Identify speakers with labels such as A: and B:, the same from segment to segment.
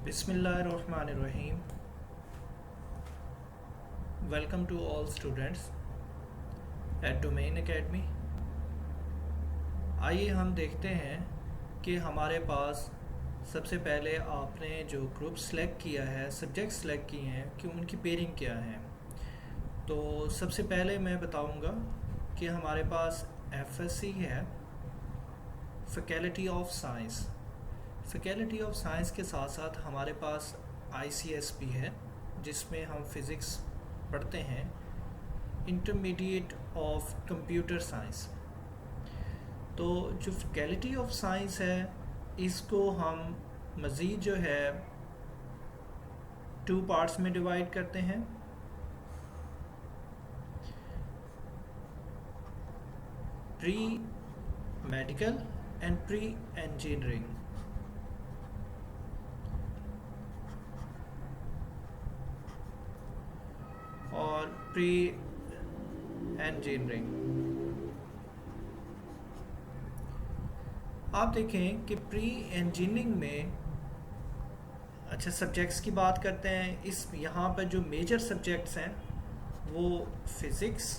A: Bismillahirrahmanirrahim. Welcome to all students at Domain Academy. आइए हम देखते हैं कि हमारे पास सबसे पहले आपने जो ग्रुप सेलेक्ट किया है, सब्जेक्ट सेलेक्ट किए हैं कि उनकी पेयरिंग क्या है। तो सबसे पहले मैं बताऊंगा कि हमारे पास FSC है, faculty of science. Faculty of science के साथ साथ हमारे पास ICS भी है, जिसमें हम फिज़िक्स पढ़ते हैं, इंटरमीडिएट ऑफ कंप्यूटर साइंस। तो जो फैकल्टी ऑफ साइंस है, इसको हम मज़ीद जो है 2 पार्ट्स में डिवाइड करते हैं। Pre medical and pre engineering. और प्री इंजीनियरिंग। आप देखें कि प्री इंजीनियरिंग में अच्छा सब्जेक्ट्स की बात करते हैं। इस यहाँ पर जो मेजर सब्जेक्ट्स हैं वो फिज़िक्स,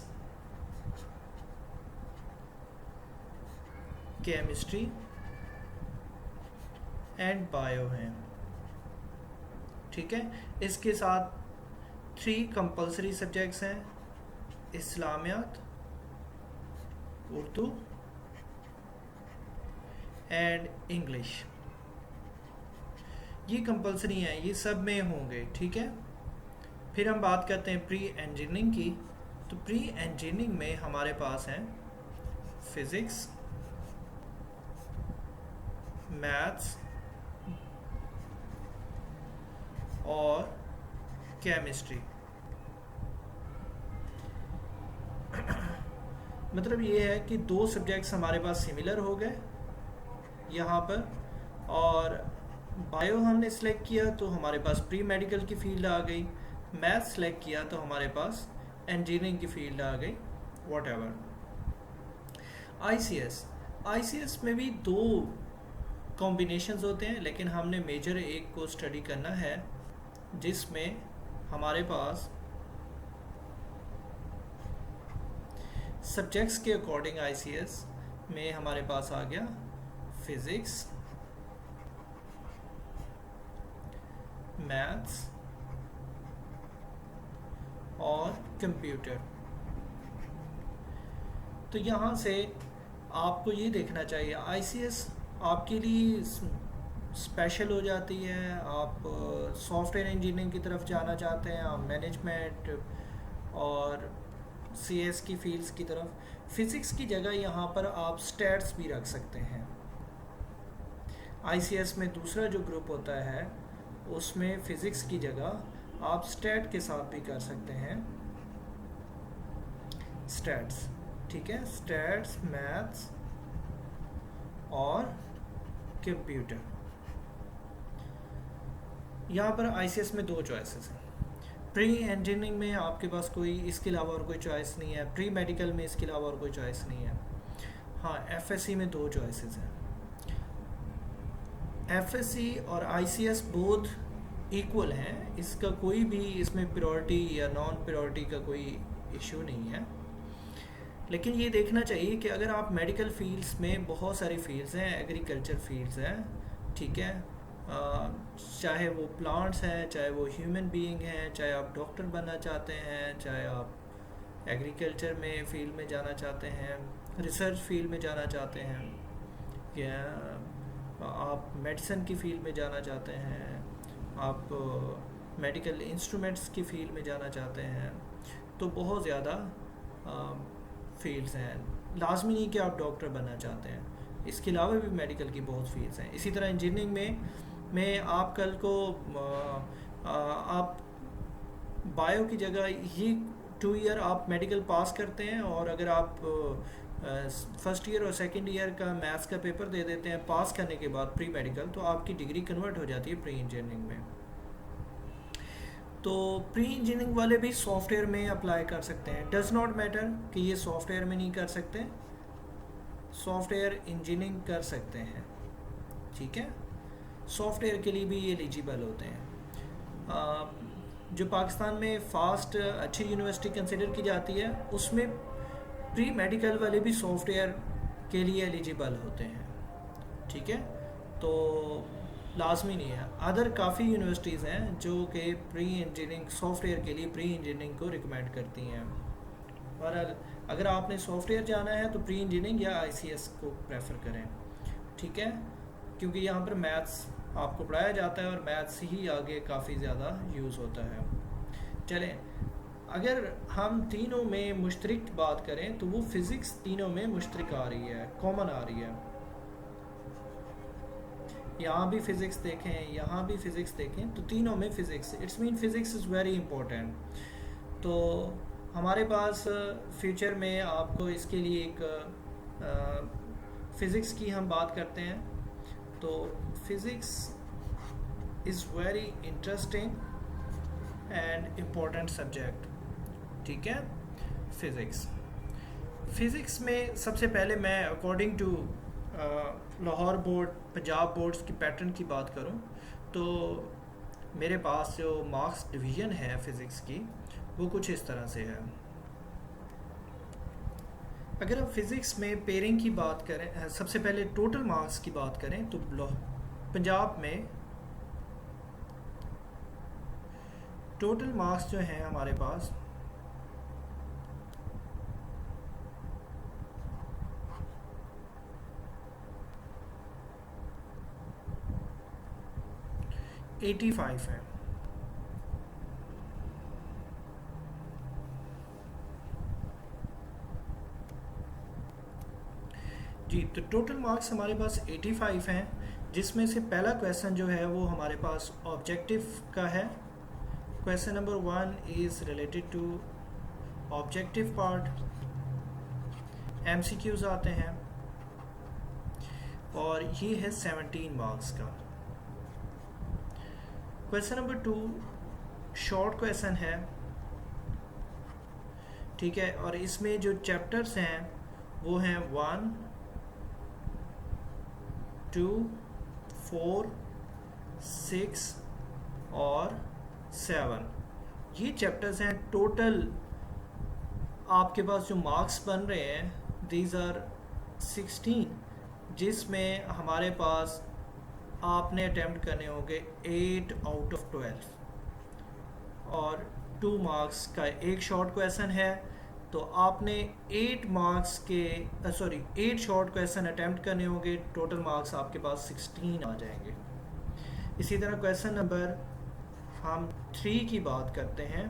A: केमिस्ट्री एंड बायो हैं। ठीक है, इसके साथ 3 कंपलसरी सब्जेक्ट्स हैं, इस्लामियात, उर्दू एंड इंग्लिश। ये कंपलसरी हैं, ये सब में होंगे। ठीक है, फिर हम बात करते हैं प्री इंजीनियरिंग की। तो प्री इंजीनियरिंग में हमारे पास हैं फिज़िक्स, मैथ्स और केमिस्ट्री। मतलब ये है कि 2 सब्जेक्ट्स हमारे पास सिमिलर हो गए यहाँ पर। और बायो हमने सेलेक्ट किया तो हमारे पास प्री मेडिकल की फील्ड आ गई। मैथ सेलेक्ट किया तो हमारे पास इंजीनियरिंग की फील्ड आ गई। What ever. ICS में भी 2 कॉम्बिनेशंस होते हैं, लेकिन हमने मेजर एक को स्टडी करना है, जिसमें हमारे पास सब्जेक्ट्स के अकॉर्डिंग ICS में हमारे पास आ गया फिज़िक्स, मैथ्स और कंप्यूटर। तो यहाँ से आपको ये देखना चाहिए ICS आपके लिए स्पेशल हो जाती है। आप सॉफ्टवेयर इंजीनियरिंग की तरफ जाना चाहते हैं, आप मैनेजमेंट और CS की फील्ड्स की तरफ। फिज़िक्स की जगह यहाँ पर आप स्टैट्स भी रख सकते हैं। ICS में दूसरा जो ग्रुप होता है उसमें फ़िज़िक्स की जगह आप स्टैट के साथ भी कर सकते हैं, स्टैट्स। ठीक है, स्टैट्स, मैथ्स और कंप्यूटर। यहाँ पर ICS में 2 चॉइसेस हैं। प्री इंजीनियरिंग में आपके पास कोई इसके अलावा और कोई चॉइस नहीं है, प्री मेडिकल में इसके अलावा और कोई चॉइस नहीं है। हाँ, FSC में 2 चॉइसेस हैं। FSC और ICS बोथ इक्वल हैं, इसका कोई भी इसमें प्रायोरिटी या नॉन प्रायोरिटी का कोई इशू नहीं है। लेकिन ये देखना चाहिए कि अगर आप मेडिकल फील्ड्स में बहुत सारी फील्ड्स हैं, एग्रीकल्चर फील्ड्स हैं, ठीक है, चाहे वो प्लांट्स हैं, चाहे वो ह्यूमन बीइंग हैं, चाहे आप डॉक्टर बनना चाहते हैं, चाहे आप एग्रीकल्चर में फील्ड में जाना चाहते हैं, रिसर्च फील्ड में जाना चाहते हैं, या आप मेडिसिन की फील्ड में जाना चाहते हैं, आप मेडिकल इंस्ट्रूमेंट्स की फील्ड में जाना चाहते हैं, तो बहुत ज़्यादा फील्ड्स हैं। लाजमी नहीं कि आप डॉक्टर बनना चाहते हैं, इसके अलावा भी मेडिकल की बहुत फील्ड्स हैं। इसी तरह इंजीनियरिंग में आप कल को आप बायो की जगह ये 2 ईयर आप मेडिकल पास करते हैं, और अगर आप फर्स्ट ईयर और सेकंड ईयर का मैथ्स का पेपर दे देते हैं पास करने के बाद प्री मेडिकल, तो आपकी डिग्री कन्वर्ट हो जाती है प्री इंजीनियरिंग में। तो प्री इंजीनियरिंग वाले भी सॉफ्टवेयर में अप्लाई कर सकते हैं। डज नॉट मैटर कि ये सॉफ्टवेयर में नहीं कर सकते, सॉफ्टवेयर इंजीनियरिंग कर सकते हैं। ठीक है, सॉफ्टवेयर के लिए भी ये एलिजिबल होते हैं। जो पाकिस्तान में फ़ास्ट अच्छी यूनिवर्सिटी कंसिडर की जाती है, उसमें प्री मेडिकल वाले भी सॉफ्टवेयर के लिए एलिजिबल होते हैं। ठीक है, तो लाजमी नहीं है। अदर काफ़ी यूनिवर्सिटीज़ हैं जो कि प्री इंजीनियरिंग सॉफ्टवेयर के लिए प्री इंजीनियरिंग को रिकमेंड करती हैं। और अगर आपने सॉफ्टवेयर जाना है तो प्री इंजीनियरिंग या आईसीएस को प्रेफर करें। ठीक है, क्योंकि यहाँ पर मैथ्स आपको पढ़ाया जाता है और मैथ्स ही आगे काफ़ी ज़्यादा यूज़ होता है। चलें, अगर हम तीनों में मुश्तरक बात करें तो वो फ़िज़िक्स तीनों में मुश्तरक आ रही है, कॉमन आ रही है। यहाँ भी फ़िज़िक्स देखें, यहाँ भी फ़िज़िक्स देखें, तो तीनों में physics, it's mean physics is very important. तो हमारे पास फ्यूचर में आपको इसके लिए एक फ़िज़िक्स की हम बात करते हैं, तो physics is very interesting and important subject. ठीक है, फ़िज़िक्स में सबसे पहले मैं according to Lahore board, Punjab boards की पैटर्न की बात करूं तो मेरे पास जो मार्क्स डिवीज़न है फ़िज़िक्स की वो कुछ इस तरह से है। अगर हम फ़िज़िक्स में पेयरिंग की बात करें, सबसे पहले टोटल मार्क्स की बात करें तो पंजाब में टोटल मार्क्स जो हैं हमारे पास 85 है। जी, तो टोटल मार्क्स हमारे पास 85 हैं, जिसमें से पहला क्वेश्चन जो है वो हमारे पास ऑब्जेक्टिव का है। Question number 1 is related to objective part, MCQs आते हैं और ये है 17 मार्क्स का। क्वेश्चन नंबर 2 शॉर्ट क्वेश्चन है, ठीक है, और इसमें जो चैप्टर्स हैं वो हैं 1, 2, 4, 6 और 7। ये चैप्टर्स हैं। टोटल आपके पास जो मार्क्स बन रहे हैं दीज आर 16, जिसमें हमारे पास आपने अटेम्प्ट करने होंगे 8 आउट ऑफ 12 और 2 मार्क्स का एक शॉर्ट क्वेश्चन है। तो आपने 8 मार्क्स के 8 शॉर्ट क्वेश्चन अटेम्प्ट करने होंगे, टोटल मार्क्स आपके पास 16 आ जाएंगे। इसी तरह क्वेश्चन नंबर हम 3 की बात करते हैं,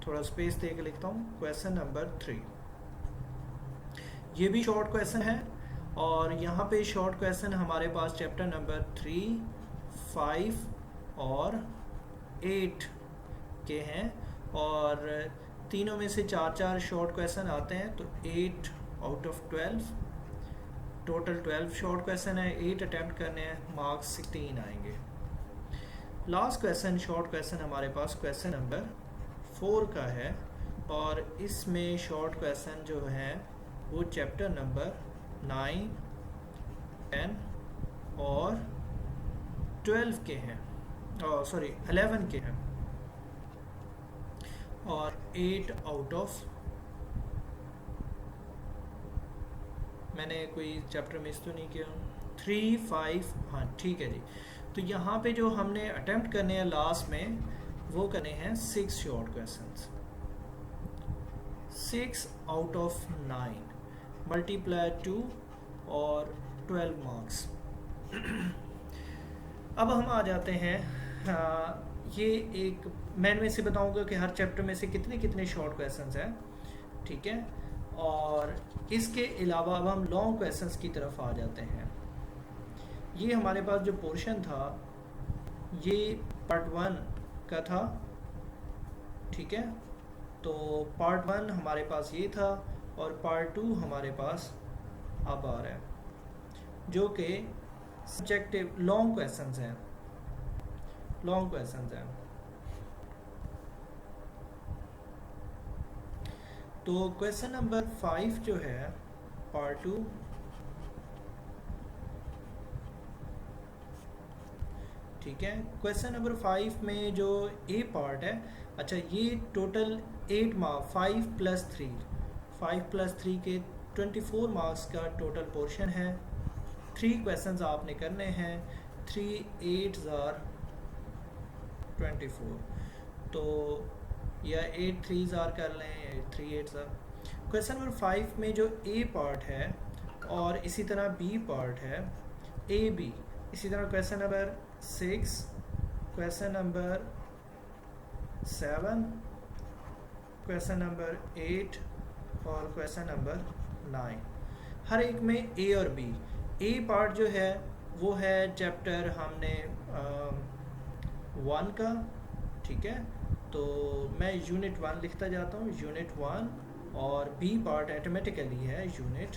A: थोड़ा स्पेस दे के लिखता हूँ। क्वेश्चन नंबर 3 ये भी शॉर्ट क्वेश्चन है और यहाँ पे शॉर्ट क्वेश्चन हमारे पास चैप्टर नंबर 3, 5 और 8 के हैं और तीनों में से 4-4 शॉर्ट क्वेश्चन आते हैं, तो 8 out of 12, total 12 short question है, 8 अटैम्प्ट करने हैं, मार्क्स 16 आएंगे। लास्ट क्वेश्चन शॉर्ट क्वेश्चन हमारे पास क्वेश्चन नंबर 4 का है और इसमें शॉर्ट क्वेश्चन जो है वो चैप्टर नंबर 9, 10 और 12 के हैं, 11 के हैं और 8 आउट ऑफ, मैंने कोई चैप्टर मिस तो नहीं किया, 3, 5, हाँ ठीक है जी। तो यहाँ पे जो हमने अटेम्प्ट करने हैं लास्ट में वो करने हैं 6 short questions, 6 out of 9 multiply 2 और 12 मार्क्स। अब हम आ जाते हैं, ये एक मैं इनमें से बताऊंगा कि हर चैप्टर में से कितने कितने शॉर्ट क्वेश्चंस हैं, ठीक है। और इसके अलावा अब हम लॉन्ग क्वेश्चंस की तरफ आ जाते हैं। ये हमारे पास जो पोर्शन था ये पार्ट 1 का था, ठीक है। तो पार्ट 1 हमारे पास ये था और पार्ट 2 हमारे पास अब आ रहा है, जो कि सब्जेक्टिव लॉन्ग क्वेश्चंस हैं, लॉन्ग क्वेश्चंस हैं। तो क्वेश्चन नंबर 5 जो है पार्ट 2, ठीक है। क्वेश्चन नंबर 5 में जो ए पार्ट है, अच्छा ये टोटल 8 मार्क्स, 5 + 3 के 24 मार्क्स का टोटल पोर्शन है। 3 क्वेश्चंस आपने करने हैं, 3 8 ज़ार 24, तो या 8 3 ज़ार कर लें, 3 8 ज़ार। क्वेश्चन नंबर 5 में जो ए पार्ट है और इसी तरह बी पार्ट है, ए बी, इसी तरह question number 6, question number 7, question number 8 और क्वेश्चन नंबर 9, हर एक में ए और बी। ए पार्ट जो है वो है चैप्टर हमने 1 का, ठीक है, तो मैं यूनिट 1 लिखता जाता हूँ, यूनिट 1, और बी पार्ट ऑटोमेटिकली है यूनिट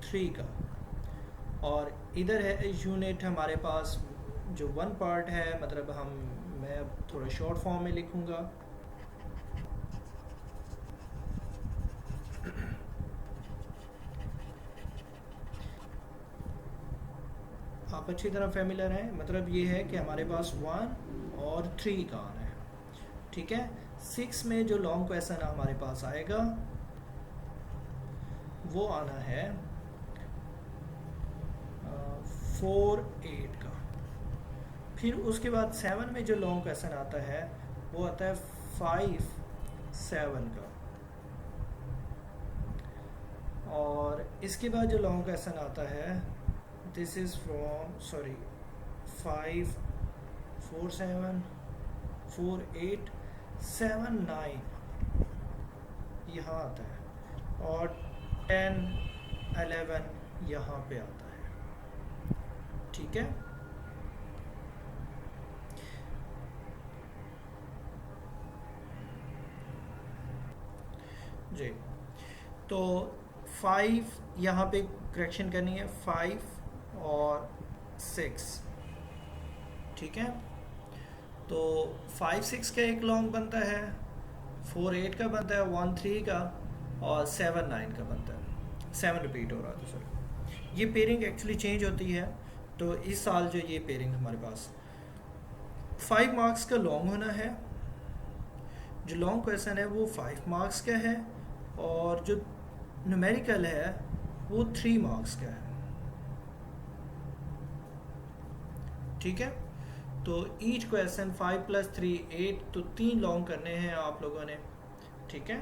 A: 3 का, और इधर है यूनिट हमारे पास जो 1 पार्ट है, मतलब मैं अब थोड़ा शॉर्ट फॉर्म में लिखूँगा। आप अच्छी तरह फेमिलर हैं, मतलब ये है कि हमारे पास 1 और 3 का आना है, ठीक है। 6 में जो लॉन्ग क्वेश्चन हमारे पास आएगा वो आना है 4 8 का। फिर उसके बाद 7 में जो लॉन्ग क्वेश्चन आता है वो आता है 5 7 का, और इसके बाद जो लॉन्ग क्वेश्चन आता है दिस इज़ फ्रॉम 5 4 7 4 8 7 9 यहाँ आता है, और 10 11 यहाँ पे आता है, ठीक है। जी, तो 5 यहाँ पे करेक्शन करनी है, 5 और 6, ठीक है। तो 5 6 का एक लॉन्ग बनता है, 4 8 का बनता है, 1 3 का, और 7 9 का बनता है। 7 रिपीट हो रहा था, सॉरी, ये पेयरिंग एक्चुअली चेंज होती है। तो इस साल जो ये पेयरिंग हमारे पास 5 मार्क्स का लॉन्ग होना है, जो लॉन्ग क्वेश्चन है वो 5 मार्क्स का है, और जो न्यूमेरिकल है वो 3 मार्क्स का है, ठीक है। तो ईच क्वेश्चन 5 + 3 8, तो 3 लॉन्ग करने हैं आप लोगों ने, ठीक है।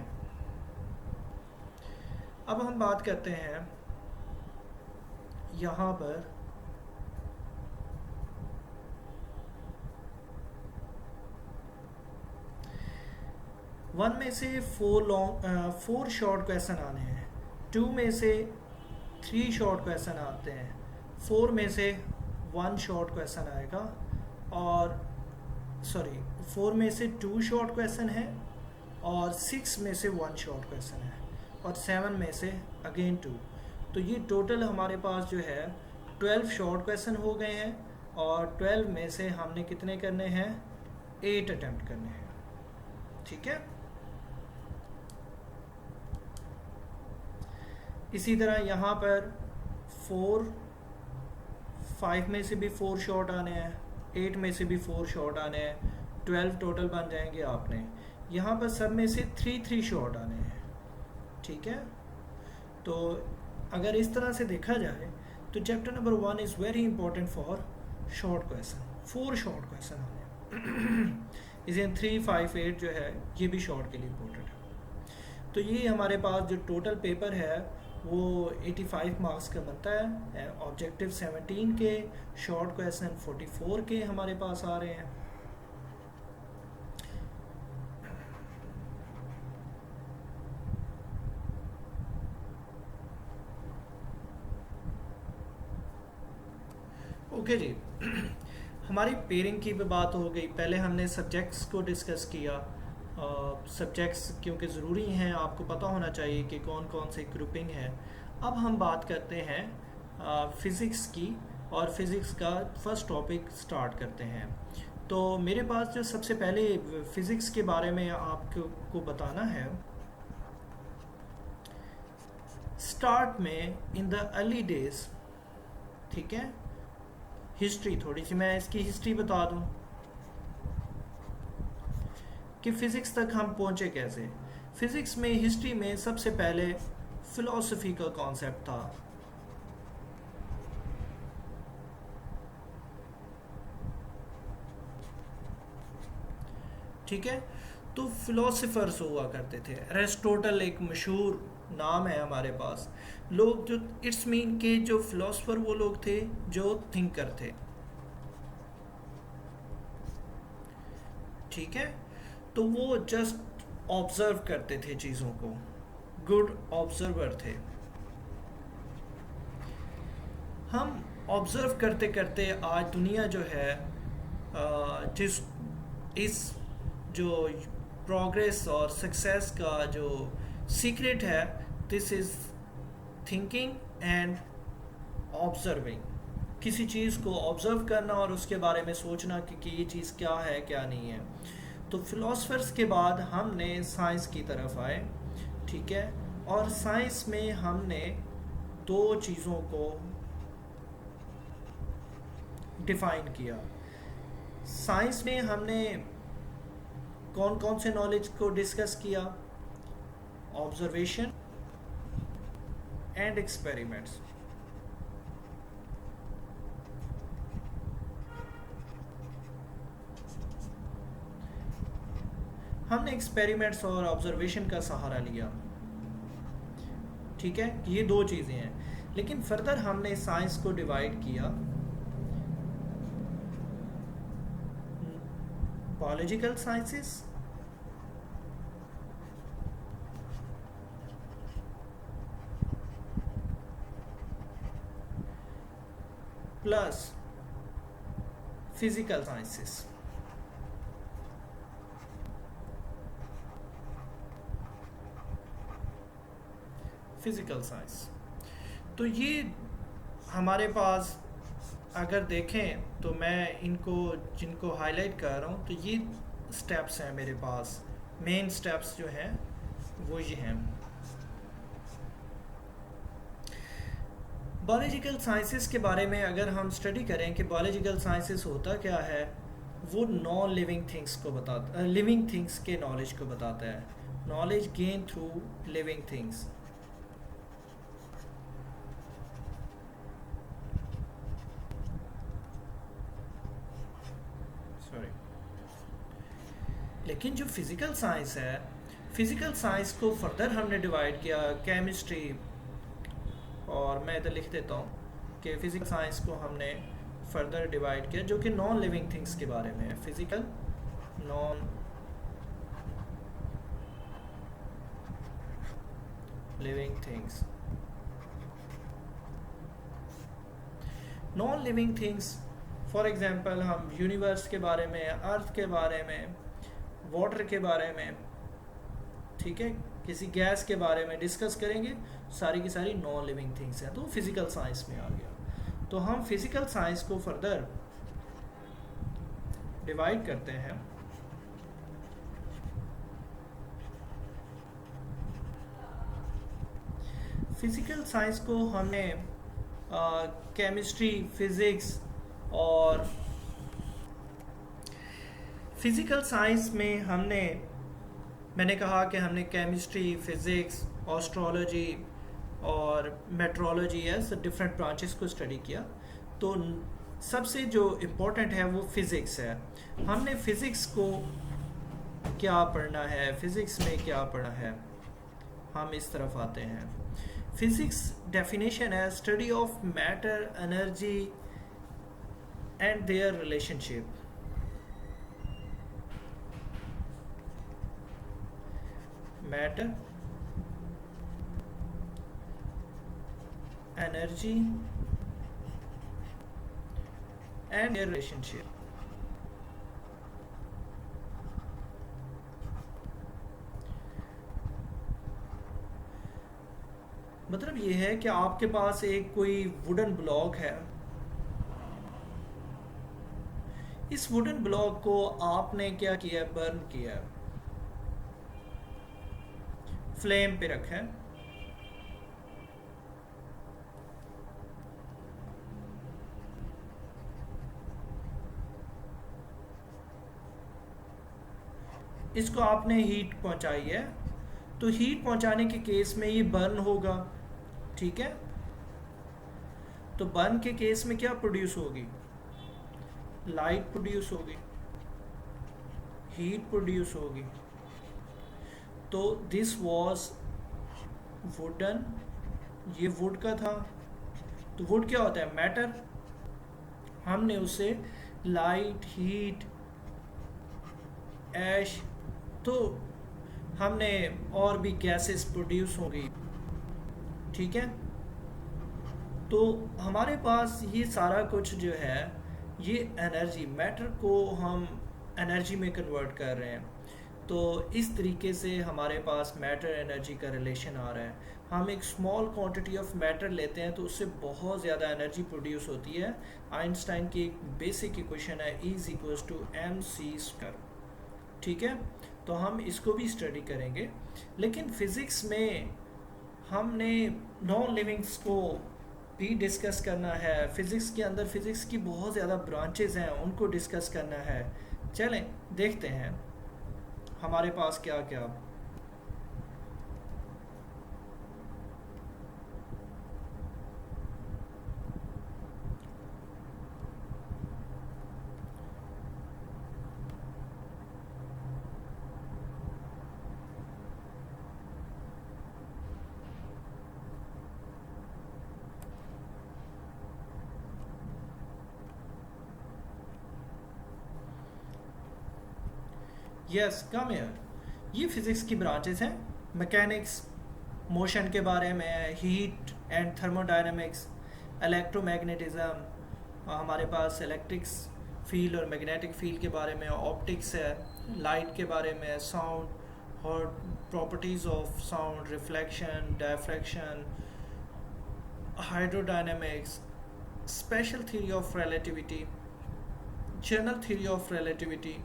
A: अब हम बात करते हैं यहाँ पर वन में से 4 शॉर्ट क्वेश्चन आने हैं, 2 में से 3 शॉर्ट क्वेश्चन आते हैं, 4 में से 1 शॉर्ट क्वेश्चन आएगा, और 4 में से 2 शॉर्ट क्वेश्चन है, और 6 में से 1 शॉर्ट क्वेश्चन है, और 7 में से अगेन 2। तो ये टोटल हमारे पास जो है 12 शॉर्ट क्वेश्चन हो गए हैं, और 12 में से हमने कितने करने हैं, 8 अटेम्प्ट करने हैं, ठीक है। इसी तरह यहाँ पर 5 में से भी 4 शॉर्ट आने हैं, 8 में से भी 4 शॉर्ट आने हैं, 12 टोटल बन जाएंगे आपने। यहाँ पर सब में से 3 शॉर्ट आने हैं, ठीक है। तो अगर इस तरह से देखा जाए तो chapter number 1 is very important for short question, 4 short question आने इसे 3 5 8 जो है ये भी शॉर्ट के लिए इंपॉर्टेंट है। तो ये हमारे पास जो टोटल पेपर है वो 85 मार्क्स का बनता है, ऑब्जेक्टिव 17 के, शॉर्ट क्वेश्चन 44 के हमारे पास आ रहे हैं। ओके जी, हमारी पेयरिंग की भी बात हो गई। पहले हमने सब्जेक्ट्स को डिस्कस किया। सब्जेक्ट्स क्योंकि ज़रूरी हैं, आपको पता होना चाहिए कि कौन कौन से ग्रुपिंग है। अब हम बात करते हैं फ़िज़िक्स की, और फिज़िक्स का फर्स्ट टॉपिक स्टार्ट करते हैं। तो मेरे पास जो सबसे पहले फ़िज़िक्स के बारे में आपको बताना है, स्टार्ट में इन द अर्ली डेज, ठीक है, हिस्ट्री थोड़ी सी मैं इसकी हिस्ट्री बता दूं कि फिज़िक्स तक हम पहुंचे कैसे। फिज़िक्स में हिस्ट्री में सबसे पहले फिलॉसफी का कॉन्सेप्ट था। ठीक है, तो फिलोसफर्स हुआ करते थे। एरिस्टोटल एक मशहूर नाम है हमारे पास। लोग जो इट्स मीन के जो फिलोसफर वो लोग थे जो थिंकर थे। ठीक है, तो वो जस्ट ऑब्जर्व करते थे चीज़ों को, गुड ऑब्जर्वर थे। हम ऑब्जर्व करते करते आज दुनिया जो है जिस इस जो प्रोग्रेस और सक्सेस का जो सीक्रेट है, this is thinking and observing. किसी चीज़ को ऑब्जर्व करना और उसके बारे में सोचना कि ये चीज़ क्या है क्या नहीं है। तो फिलोसफर्स के बाद हमने साइंस की तरफ आए। ठीक है, और साइंस में हमने दो चीज़ों को डिफाइन किया। साइंस में हमने कौन कौन से नॉलेज को डिस्कस किया? Observation and experiments. हमने एक्सपेरिमेंट्स और ऑब्जर्वेशन का सहारा लिया। ठीक है, ये दो चीज़ें हैं। लेकिन फर्दर हमने साइंस को डिवाइड किया। Biological sciences, plus physical sciences. Physical science, तो ये हमारे पास अगर देखें तो मैं इनको जिनको हाईलाइट कर रहा हूँ, तो ये स्टेप्स हैं मेरे पास। मेन स्टेप्स जो हैं वो ये हैं। बायोलॉजिकल साइंसेस के बारे में अगर हम स्टडी करें कि बायोलॉजिकल साइंसेस होता क्या है, वो नॉन लिविंग थिंग्स को बताता, लिविंग थिंग्स के नॉलेज को बताता है। Knowledge gain through living things. Sorry, लेकिन जो फिज़िकल साइंस है, फिज़िकल साइंस को फर्दर हमने डिवाइड किया। केमिस्ट्री, और मैं इधर लिख देता हूँ कि फिज़िकल साइंस को हमने फर्दर डिवाइड किया जो कि नॉन लिविंग थिंग्स के बारे में है। Physical non living things. Non living things for example हम यूनिवर्स के बारे में, अर्थ के बारे में, वाटर के बारे में, ठीक है, किसी गैस के बारे में डिस्कस करेंगे। सारी की सारी नॉन लिविंग थिंग्स हैं, तो फिज़िकल साइंस में आ गया। तो हम फिज़िकल साइंस को फर्दर डिवाइड करते हैं। फिज़िकल साइंस को हमने केमिस्ट्री, फिज़िक्स और फिज़िकल साइंस में मैंने कहा कि हमने केमिस्ट्री, फिज़िक्स, एस्ट्रोलॉजी और मेट्रोलॉजी ऐसे डिफरेंट ब्रांचेस को स्टडी किया। तो सबसे जो इम्पोर्टेंट है वो फ़िज़िक्स है। हमने फ़िज़िक्स को क्या पढ़ना है, फ़िज़िक्स में क्या पढ़ा है, हम इस तरफ आते हैं। फ़िज़िक्स डेफिनेशन है study of matter, energy and their relationship. Matter, energy and their relationship. मतलब ये है कि आपके पास एक कोई वुडन ब्लॉक है। इस वुडन ब्लॉक को आपने क्या किया, बर्न किया, फ्लेम पे रखा है। इसको आपने हीट पहुंचाई है, तो हीट पहुंचाने के केस में ये बर्न होगा, ठीक है। तो बर्न के केस में क्या प्रोड्यूस होगी, लाइट प्रोड्यूस होगी, हीट प्रोड्यूस होगी। तो दिस वॉज वुडन, ये वुड का था। तो वुड क्या होता है, मैटर। हमने उसे लाइट, हीट, ऐश, तो हमने और भी गैसेस प्रोड्यूस होंगी, ठीक है। तो हमारे पास ये सारा कुछ जो है, ये एनर्जी, मैटर को हम एनर्जी में कन्वर्ट कर रहे हैं। तो इस तरीके से हमारे पास मैटर एनर्जी का रिलेशन आ रहा है। हम एक स्मॉल क्वांटिटी ऑफ मैटर लेते हैं तो उससे बहुत ज़्यादा एनर्जी प्रोड्यूस होती है। आइंस्टाइन की एक बेसिक इक्वेशन है E=mc², ठीक है। तो हम इसको भी स्टडी करेंगे। लेकिन फिज़िक्स में हमने नॉन लिविंग्स को भी डिस्कस करना है। फिज़िक्स के अंदर फिज़िक्स की बहुत ज़्यादा ब्रांचेस हैं, उनको डिस्कस करना है। चलें देखते हैं हमारे पास क्या क्या। Yes, come here. ये फिज़िक्स की ब्रांचेस हैं। मैकेनिक्स, मोशन के बारे में, हीट एंड थर्मोडायनेमिक्स, इलेक्ट्रोमैग्नेटिज्म, हमारे पास इलेक्ट्रिक्स फील्ड और मैग्नेटिक फील्ड के बारे में, ऑप्टिक्स है, लाइट के बारे में, साउंड और properties of sound, reflection, diffraction, hydrodynamics, special theory of relativity, general theory of relativity,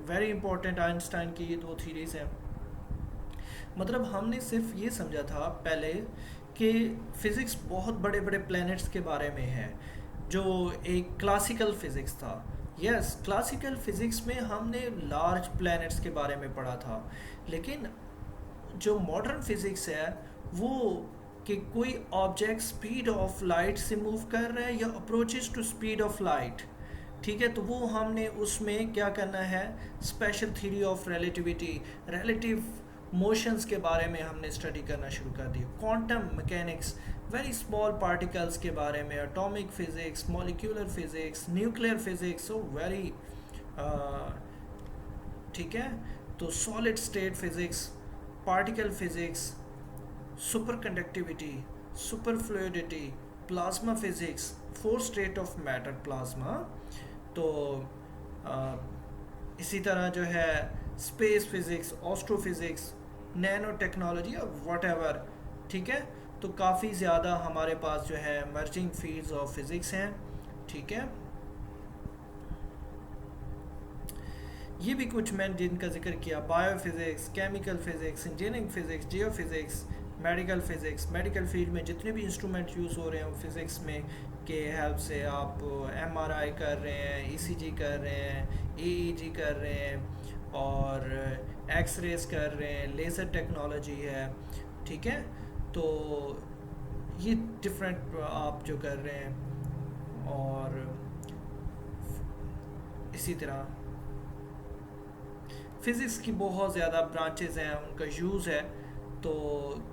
A: very important. Einstein की ये दो थीरीज हैं। मतलब हमने सिर्फ ये समझा था पहले कि फिज़िक्स बहुत बड़े बड़े प्लैनेट्स के बारे में है, जो एक क्लासिकल फिज़िक्स था। यस, क्लासिकल फिज़िक्स में हमने लार्ज प्लैनेट्स के बारे में पढ़ा था। लेकिन जो मॉडर्न फिज़िक्स है वो कि कोई ऑब्जेक्ट स्पीड ऑफ लाइट से मूव कर रहा है या approaches to speed of light, ठीक है। तो वो हमने उसमें क्या करना है, special theory of relativity, relative motions के बारे में हमने स्टडी करना शुरू कर दी। Quantum mechanics, very small particles के बारे में, atomic physics, molecular physics, nuclear physics, so very, ठीक है। तो solid state physics, particle physics, super conductivity, super fluidity, plasma physics, four state of matter plasma. तो इसी तरह जो है स्पेस फिज़िक्स, ऑस्ट्रोफिज़िक्स, नैनो टेक्नोलॉजी और वट एवर, ठीक है। तो काफ़ी ज़्यादा हमारे पास जो है मर्जिंग फील्ड्स ऑफ फिज़िक्स हैं, ठीक है। ये भी कुछ मैंने जिनका जिक्र किया, biophysics, chemical physics, engineering physics, geophysics, medical physics. Medical field में जितने भी इंस्ट्रूमेंट यूज़ हो रहे हैं फिज़िक्स में के हेल्प से, आप एमआरआई कर रहे हैं, ईसीजी कर रहे हैं, ईईजी कर रहे हैं और एक्स-रेज कर रहे हैं, लेज़र टेक्नोलॉजी है, ठीक है। तो ये डिफरेंट आप जो कर रहे हैं। और इसी तरह फ़िज़िक्स की बहुत ज़्यादा ब्रांचेस हैं, उनका यूज़ है। तो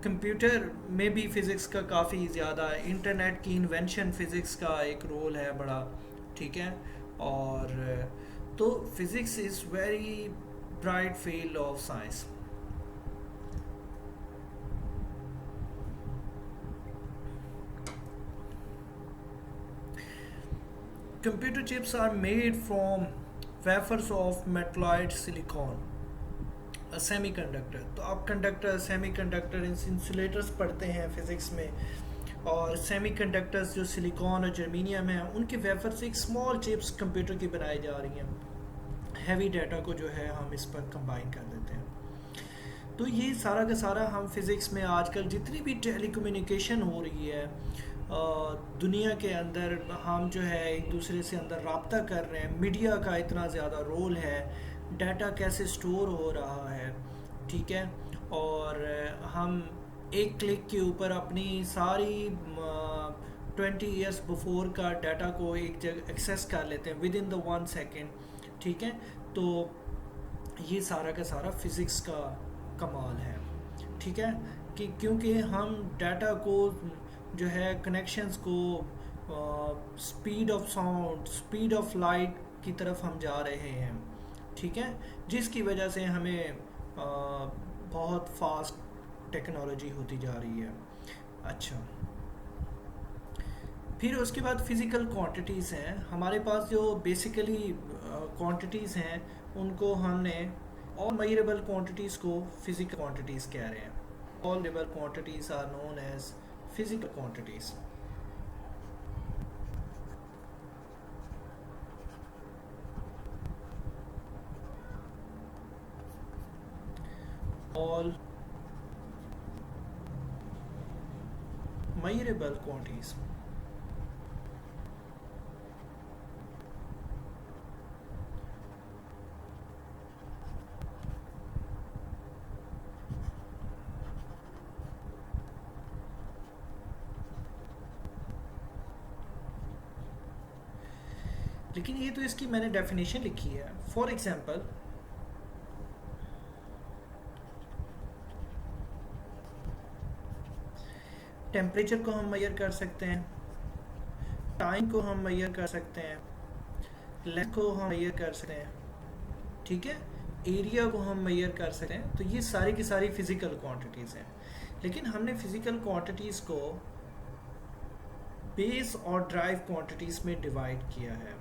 A: कंप्यूटर में भी फ़िज़िक्स का काफ़ी ज़्यादा, इंटरनेट की इन्वेंशन फ़िज़िक्स का एक रोल है बड़ा, ठीक है। और तो physics is very bright field of science. Computer chips are made from wafers of metalloid silicon, a semiconductor। तो आप कंडक्टर, सेमीकंडक्टर, इंसुलेटर्स पढ़ते हैं फिज़िक्स में। और सेमीकंडक्टर्स जो सिलिकॉन और जर्मीनियम है, उनके वेफर से एक स्मॉल चिप्स कंप्यूटर की बनाई जा रही हैं। हैवी डाटा को जो है हम इस पर कंबाइन कर देते हैं। तो ये सारा का सारा हम फिज़िक्स में आजकल जितनी भी टेलीकम्युनिकेशन हो रही है दुनिया के अंदर, हम जो है एक दूसरे से अंदर रब्ता कर रहे हैं, मीडिया का इतना ज़्यादा रोल है डाटा कैसे स्टोर हो रहा है, ठीक है। और हम एक क्लिक के ऊपर अपनी सारी 20 ईयर्स बिफोर का डाटा को एक जगह एक्सेस कर लेते हैं विद इन द 1 सेकेंड, ठीक है। तो ये सारा का सारा फिज़िक्स का कमाल है, ठीक है। कि क्योंकि हम डाटा को जो है कनेक्शंस को speed of sound, speed of light की तरफ हम जा रहे हैं, ठीक है। जिसकी वजह से हमें बहुत फास्ट टेक्नोलॉजी होती जा रही है। अच्छा, फिर उसके बाद फिज़िकल क्वांटिटीज़ हैं हमारे पास। जो बेसिकली क्वांटिटीज़ हैं उनको हमने ऑल मेजरेबल क्वांटिटीज़ को फिज़िकल क्वांटिटीज़ कह रहे हैं। All measurable quantities are known as physical quantities. All measurable quantities लेकिन ये तो इसकी मैंने डेफिनेशन लिखी है। फॉर एग्जांपल टेम्परेचर को हम मेजर कर सकते हैं, टाइम को हम मेजर कर सकते हैं, लेंथ को हम मेजर कर सकते हैं, ठीक है। एरिया को हम मेजर कर सकते हैं। तो ये सारी की सारी फिज़िकल क्वांटिटीज़ हैं। लेकिन हमने फिज़िकल क्वांटिटीज़ को बेस और ड्राइव क्वांटिटीज़ में डिवाइड किया है।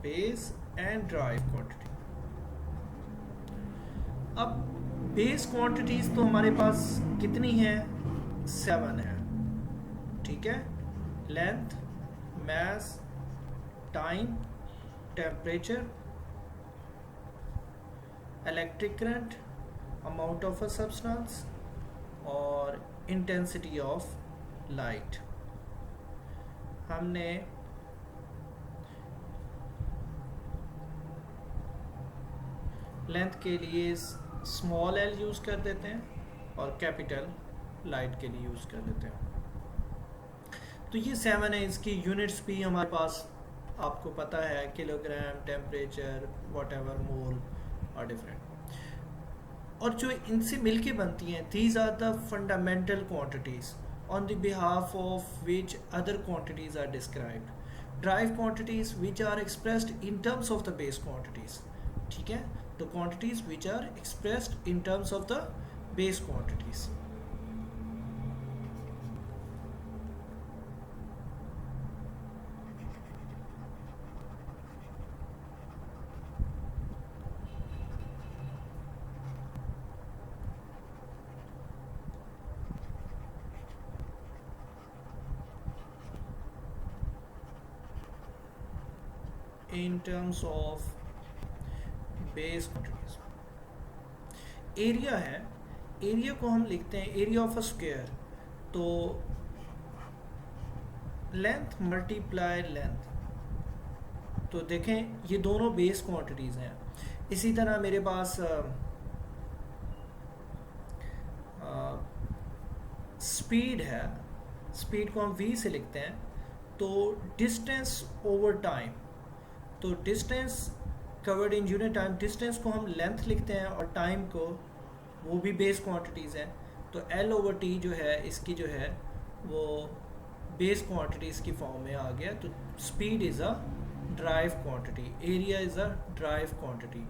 A: Base and drive quantity. अब बेस क्वांटिटीज तो हमारे पास कितनी है? 7 है, ठीक है। Length, mass, time, temperature, electric current, amount of a substance और इंटेंसिटी ऑफ लाइट। हमने लेंथ के लिए स्मॉल एल यूज़ कर देते हैं और कैपिटल लाइट के लिए यूज़ कर देते हैं। तो ये 7 है। इसकी यूनिट्स भी हमारे पास आपको पता है, किलोग्राम, टेम्परेचर, व्हाटएवर, मोल और डिफरेंट। और जो इनसे मिलके बनती हैं, these are the fundamental quantities on the behalf of which other quantities are described. Drive quantities which are expressed in terms of the base quantities, ठीक है। The quantities which are expressed in terms of the base quantities. In terms of base quantities. Area है, area को हम लिखते हैं area of a square. तो length multiply length, तो देखें ये दोनों बेस क्वांटिटीज़ हैं। इसी तरह मेरे पास स्पीड है, स्पीड को हम v से लिखते हैं। तो डिस्टेंस ओवर टाइम, तो distance covered in unit time, distance को हम लेंथ लिखते हैं और टाइम को, वो भी बेस क्वांटिटीज़ हैं। तो L ओवर T जो है इसकी जो है वो बेस क्वांटिटीज़ की फॉर्म में आ गया। तो speed is a drive quantity, area is a drive quantity.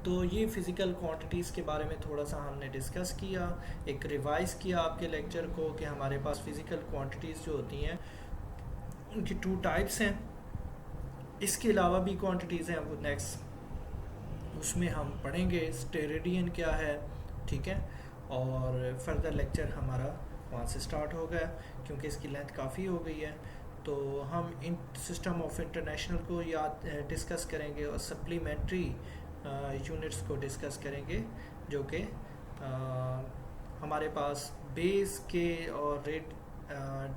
A: तो ये फ़िज़िकल क्वांटिटीज़ के बारे में थोड़ा सा हमने डिस्कस किया, एक रिवाइज़ किया आपके लेक्चर को कि हमारे पास फ़िज़िकल क्वांटिटीज़ जो होती हैं उनकी 2 टाइप्स हैं। इसके अलावा भी क्वांटिटीज़ हैं, वो नेक्स्ट उसमें हम पढ़ेंगे स्टेरेडियन क्या है, ठीक है। और फर्दर लेक्चर हमारा वहाँ से स्टार्ट हो गया क्योंकि इसकी लेंथ काफ़ी हो गई है। तो हम इन सिस्टम ऑफ इंटरनेशनल को याद डिस्कस करेंगे और सप्लीमेंट्री यूनिट्स को डिस्कस करेंगे, जो कि हमारे पास बेस के और रेट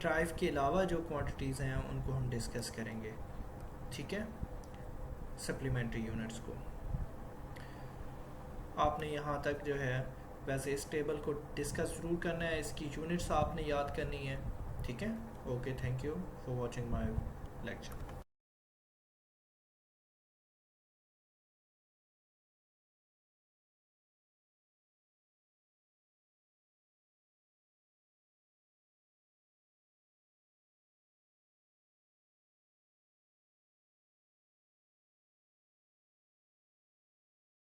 A: ड्राइव के अलावा जो क्वांटिटीज़ हैं उनको हम डिस्कस करेंगे, ठीक है, सप्लीमेंट्री यूनिट्स को। आपने यहाँ तक जो है वैसे इस टेबल को डिस्कस ज़रूर करना है, इसकी यूनिट्स आपने याद करनी है, ठीक है। Okay, thank you for watching my lecture.